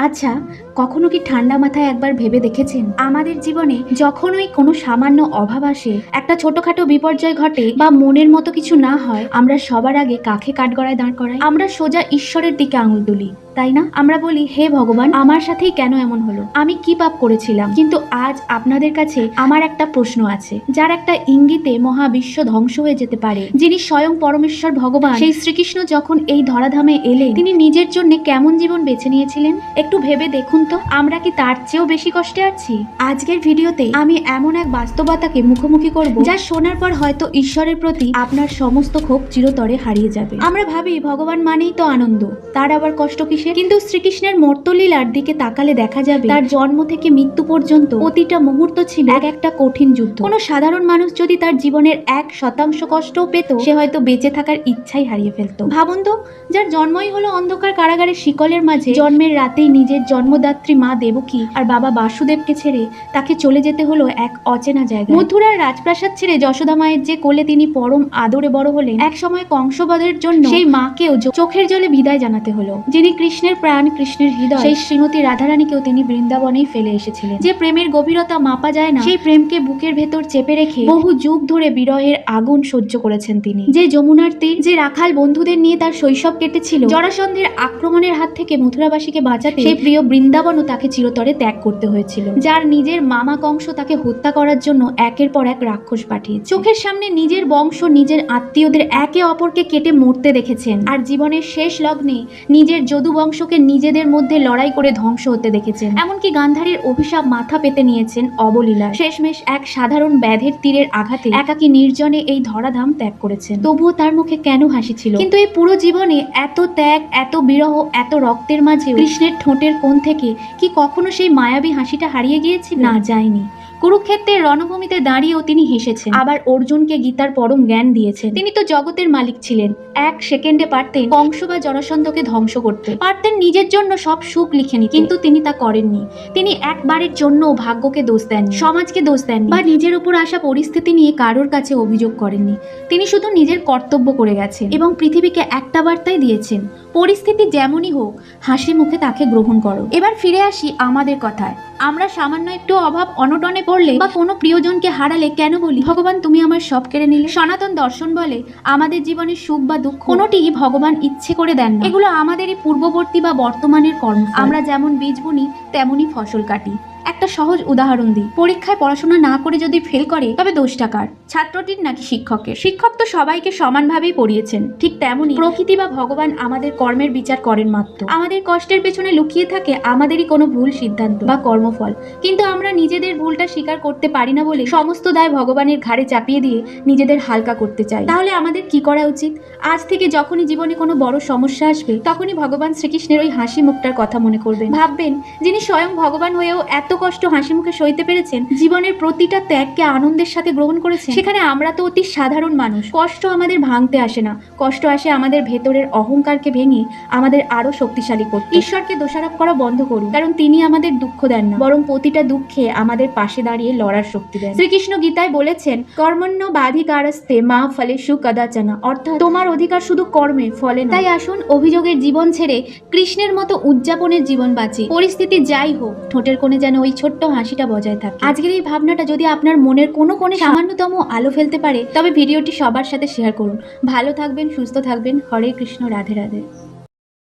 আচ্ছা, কখনো কি ঠান্ডা মাথায় একবার ভেবে দেখেছেন আমাদের জীবনে যখনই কোনো সামান্য অভাব আসে, একটা ছোটখাটো বিপর্যয় ঘটে বা মনের মতো কিছু না হয়, আমরা সবার আগে কাকে কাঠগড়ায় দাঁড় করাই? আমরা সোজা ঈশ্বরের দিকে আঙুল তুলি, তাই না? আমরা বলি, হে ভগবান, আমার সাথেই কেন এমন হলো? আমি কি পাপ করেছিলাম? কিন্তু আজ আপনাদের কাছে আমার একটা প্রশ্ন আছে, যার একটা ইঙ্গিতে মহাবিশ্ব ধ্বংস হয়ে যেতে পারে। যিনি স্বয়ং পরমেশ্বর ভগবান, সেই শ্রীকৃষ্ণ যখন এই ধরাধামে এলেন, তিনি নিজের জন্য কেমন জীবন বেছে নিয়েছিলেন একটু ভেবে দেখুন তো। আমরা কি তার চেয়েও বেশি কষ্টে আছি? আজকের ভিডিওতে আমি এমন এক বাস্তবতাকে মুখোমুখি করব, যা শোনার পর হয়তো ঈশ্বরের প্রতি আপনার সমস্ত ক্ষোভ চিরতরে হারিয়ে যাবে। আমরা ভাবি ভগবান মানেই তো আনন্দ, তার আবার কষ্ট কিসের? কিন্তু শ্রীকৃষ্ণের মর্তলীলার দিকে তাকালে দেখা যাবে তার জন্ম থেকে মৃত্যু পর্যন্ত প্রতিটা মুহূর্ত ছিল এক একটা কঠিন যুদ্ধ। কোনো সাধারণ মানুষ যদি তার জীবনের 1% কষ্টও পেত, সে হয়তো বেঁচে থাকার ইচ্ছাই হারিয়ে ফেলত। ভাবুন তো, যার জন্মই হলো অন্ধকার কারাগারের শিকলের মাঝে, জন্মের রাতেই নিজের জন্মদাত্রী মা দেবকী আর বাবা বাসুদেবকে ছেড়ে তাকে চলে যেতে হলো এক অচেনা জায়গায়। মথুরার রাজপ্রাসাদ ছেড়ে যশোদা মায়ের যে কোলে তিনি পরম আদরে বড় হলেন, এক সময় কংসবধের জন্য সেই মাকেও চোখের জলে বিদায় জানাতে হলো। যিনি কৃষ্ণের প্রাণ, কৃষ্ণের হৃদয়, সেই শ্রীমতী রাধারানীকেও তিনি বৃন্দাবনেই ফেলে এসেছিলেন। যে প্রেমের গভীরতা মাপা যায় না, সেই প্রেমকে বুকের ভেতর চেপে রেখে বহু যুগ ধরে বিরহের আগুন সহ্য করেছেন তিনি। যে যমুনার তীর, যে রাখাল বন্ধুদের নিয়ে তার শৈশব কেটেছিল, জরাসন্ধের আক্রমণের হাত থেকে মথুরাবাসীকে বাঁচাতে সেই প্রিয় বৃন্দাবনও তাকে চিরতরে ত্যাগ করতে হয়েছিল। যার নিজের মামা কংস তাকে হত্যা করার জন্য একের পর এক রাক্ষস পাঠিয়েছে। চোখের সামনে নিজের বংশ, নিজের আত্মীয়দের একে অপরকে কেটে মরতে দেখেছেন, আর জীবনের শেষ লগ্নে নিজের যদু বংশকে নিজেদের মধ্যে লড়াই করে ধ্বংস হতে দেখেছেন। এমনকি গান্ধারীর অভিশাপ মাথা পেতে নিয়েছেন অবলীলা। শেষমেশ এক সাধারণ ব্যাধের তীরের আঘাতে একাকী নির্জনে এই ধরাধাম ত্যাগ করেছেন। তবুও তার মুখে কেন হাসি ছিল? কিন্তু এই পুরো জীবনে এত ত্যাগ, এত বিরহ, এত রক্তের মাঝে কৃষ্ণের ঠোঁটের কোণ থেকে কি কখনো সেই মায়াবী হাসিটা হারিয়ে গিয়েছিল? না, যায়নি। কুরুক্ষেত্রের রণভূমিতে দাঁড়িয়েও তিনি হেসেছেন, আবার অর্জুনকে গীতার পরম জ্ঞান দিয়েছেন। তিনি তো জগতের মালিক ছিলেন, এক সেকেন্ডে পারতেন কংস বা জরাসন্ধকে ধ্বংস করতে, পারতেন নিজের জন্য সব সুখ লিখে নিতে, কিন্তু তিনি তা করেননি। তিনি একবারের জন্য ভাগ্যকে দোষ দেননি, সমাজকে দোষ দেননি, বা নিজের উপর আসা পরিস্থিতি নিয়ে কারোর কাছে অভিযোগ করেননি। তিনি শুধু নিজের কর্তব্য করে গেছেন এবং পৃথিবীকে একটা বার্তাই দিয়েছেন, পরিস্থিতি যেমনই হোক, হাসি মুখে তাকে গ্রহণ করো। এবার ফিরে আসি আমাদের কথায়। আমরা সামান্য একটু অভাব অনটনে পড়লে বা কোনো প্রিয়জনকে হারালে কেন বলি, ভগবান তুমি আমার সব কেড়ে নিলে? সনাতন দর্শন বলে আমাদের জীবনের সুখ বা দুঃখ কোনোটিই ভগবান ইচ্ছে করে দেন না, এগুলো আমাদেরই পূর্ববর্তী বা বর্তমানের কর্ম। আমরা যেমন বীজ বুনি তেমনই ফসল কাটি। একটা সহজ উদাহরণ দিই, পরীক্ষায় পড়াশোনা না করে যদি ফেল করে, তবে দোষটা কার? ছাত্রটির নাকি শিক্ষকের? শিক্ষক তো সবাইকে সমানভাবেই পড়িয়েছেন। ঠিক তেমনি প্রকৃতি বা ভগবান আমাদের কর্মের বিচার করেন মাত্র। আমাদের কষ্টের পেছনে লুকিয়ে থাকে আমাদেরই কোনো ভুল সিদ্ধান্ত বা কর্মফল, কিন্তু আমরা নিজেদের ভুলটা স্বীকার করতে পারি না বলে সমস্ত দায় ভগবানের ঘাড়ে চাপিয়ে দিয়ে নিজেদের হালকা করতে চাই। তাহলে আমাদের কি করা উচিত? আজ থেকে যখনই জীবনে কোনো বড় সমস্যা আসবে, তখনই ভগবান শ্রীকৃষ্ণের ওই হাসি মুখটার কথা মনে করবেন। ভাববেন, যিনি স্বয়ং ভগবান হয়েও এত কষ্ট হাসি মুখে সইতে পেরেছেন, জীবনের প্রতিটা ত্যাগকে আনন্দের সাথে গ্রহণ করেছেন, সেখানে আমরা তো অতি সাধারণ মানুষ। কষ্ট আমাদের ভাঙতে আসে না, কষ্ট আসে আমাদের ভেতরের অহংকারকে ভেঙে আমাদের আরো শক্তিশালী করতে। ঈশ্বরকে দোষারোপ করা বন্ধ করুন, কারণ তিনি আমাদের দুঃখ দেন না, বরং প্রতিটা দুঃখে আমাদের পাশে দাঁড়িয়ে লড়ার শক্তি দেন। শ্রীকৃষ্ণ গীতায় বলেছেন, কর্মণ্য বাধিকারস্তে মা ফলেষু কদাচনা, অর্থাৎ তোমার অধিকার শুধু কর্মে, ফলে না। তাই আসুন অভিযোগের জীবন ছেড়ে কৃষ্ণের মতো উদযাপনের জীবন বাঁচি। পরিস্থিতি যাই হোক, ঠোঁটের কোণে যেন ওই ছোট্ট হাসিটা বজায় থাকে। আজকের এই ভাবনাটা যদি আপনার মনের কোনো কোণে সামান্যতম আলো ফেলতে পারে, তবে ভিডিওটি সবার সাথে শেয়ার করুন। ভালো থাকবেন, সুস্থ থাকবেন। হরে কৃষ্ণ, রাধে রাধে।